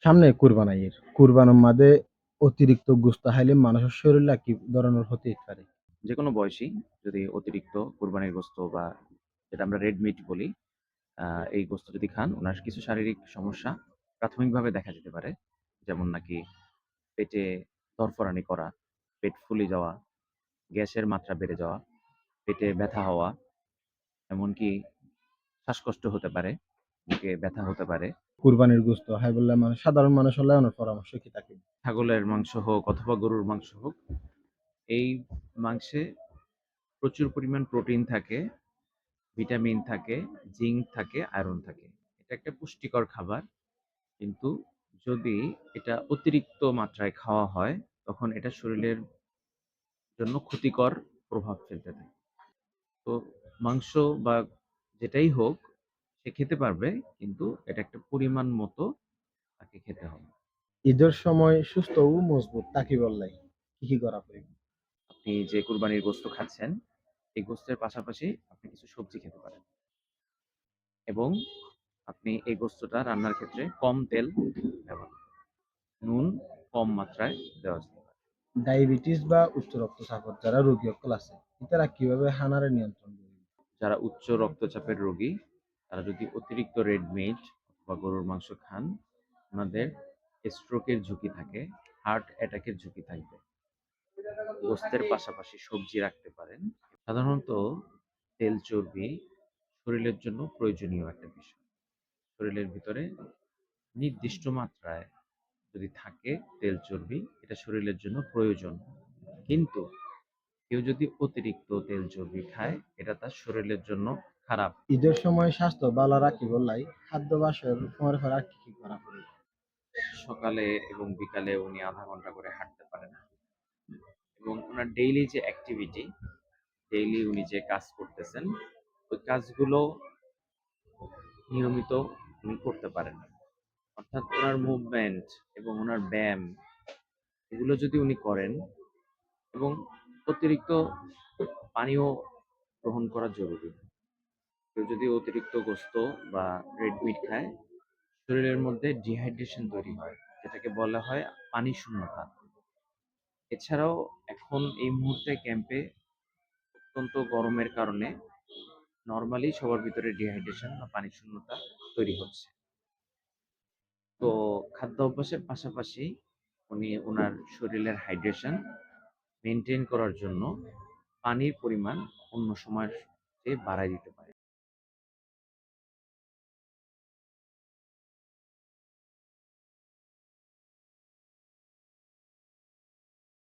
সামনে কুরবান ঈদ। কুরবানের মাঝে অতিরিক্ত গোস্ত খাইলে মানুষের শরীরে কি ধরনের হতে পারে? যেকোনো বয়সী যদি অতিরিক্ত কোরবানির গোস্ত বা যেটা আমরা রেড মিট বলি, আ এই গোস্ত যদি খান, উনার কিছু শারীরিক সমস্যা প্রাথমিকভাবে দেখা যেতে পারে। যেমন নাকি পেটে ধড়ফড়ানি করা, পেট ফুলে যাওয়া, গ্যাসের মাত্রা বেড়ে যাওয়া, পেটে ব্যথা হওয়া, এমনকি শ্বাসকষ্ট হতে পারে, বুকে ব্যথা হতে পারে। কুরবানির গোস্ত খায় বললে সাধারণ মানুষ হলে ওনার পরামর্শ কি থাকে? ছাগলের মাংস হোক অথবা গরুর মাংস হোক, এই মাংসে প্রচুর পরিমাণ প্রোটিন থাকে, ভিটামিন থাকে, জিঙ্ক থাকে, আয়রন থাকে। এটা একটা পুষ্টিকর খাবার। কিন্তু যদি এটা অতিরিক্ত মাত্রায় খাওয়া হয়, তখন এটা শরীরের জন্য ক্ষতিকর প্রভাব ফেলতে থাকে। তো মাংস বা যেটাই হোক, সে খেতে পারবে, কিন্তু এটা একটা পরিমাণ মতো তাকে খেতে হবে। ঈদের সময় সুস্থ ও মজবুত তাকে বললাই কি করা প্রয়োজন? আপনি যে কুরবানির গোশত খাচ্ছেন, এই গোশতের পাশাপাশি আপনি কিছু সবজি খেতে পারেন এবং আপনি এই গোশতটা রান্নার ক্ষেত্রে কম তেল ব্যবহার করবেন। নুন কম মাত্রায় দেওয়া যেতে পারে। ডায়াবেটিস বা উচ্চ রক্তচাপের যারা রোগী সকল আছে, তারা কিভাবে হানারে নিয়ন্ত্রণ করবে? যারা উচ্চ রক্তচাপের রোগী, তারা যদি অতিরিক্ত রেড মিট বা গরুর মাংস খান, ওনাদের স্ট্রোকের ঝুঁকি থাকে, হার্ট অ্যাটাকের ঝুঁকি থাকবে। গোশতের পাশাপাশি সবজি রাখতে পারেন। সাধারণত তেল চর্বি শরীরের জন্য প্রয়োজনীয় একটা বিষয়। শরীরের ভিতরে নির্দিষ্ট মাত্রায় যদি থাকে তেল চর্বি, এটা শরীরের জন্য প্রয়োজন। কিন্তু কেউ যদি অতিরিক্ত তেল চর্বি খায়, এটা তার শরীরের জন্য খারাপ। ঈদের সময় স্বাস্থ্য ভালো রাখি বললাই খাদ্যাভ্যাসের সময় পর আর কি করা প্রয়োজন? সকালে এবং বিকালে উনি ০.৫ ঘন্টা করে হাঁটতে পারেন এবং উনার ডেইলি যে অ্যাক্টিভিটি, ডেইলি উনি যে কাজ করতেছেন, ওই কাজগুলো নিয়মিত উনি করতে পারেন। অর্থাৎ উনার মুভমেন্ট এবং উনার ব্যায়াম, এগুলো যদি উনি করেন এবং অতিরিক্ত পানীয় গ্রহণ করা জরুরি। কেউ যদি অতিরিক্ত গোস্ত বা রেড মিট খায়, শরীরের মধ্যে ডিহাইড্রেশন তৈরি হয়, যেটাকে বলা হয় পানি শূন্যতা। এছাড়াও এখন এই মুহূর্তে ক্যাম্পে অত্যন্ত গরমের কারণে নরমালি সবার ভিতরে ডিহাইড্রেশন বা পানি শূন্যতা তৈরি হচ্ছে। তো খাদ্য অভ্যাসের পাশাপাশি উনি উনার শরীরের হাইড্রেশন মেইনটেইন করার জন্য পানির পরিমাণ অন্য সময়ের চেয়ে বাড়ায় দিতে পারেন।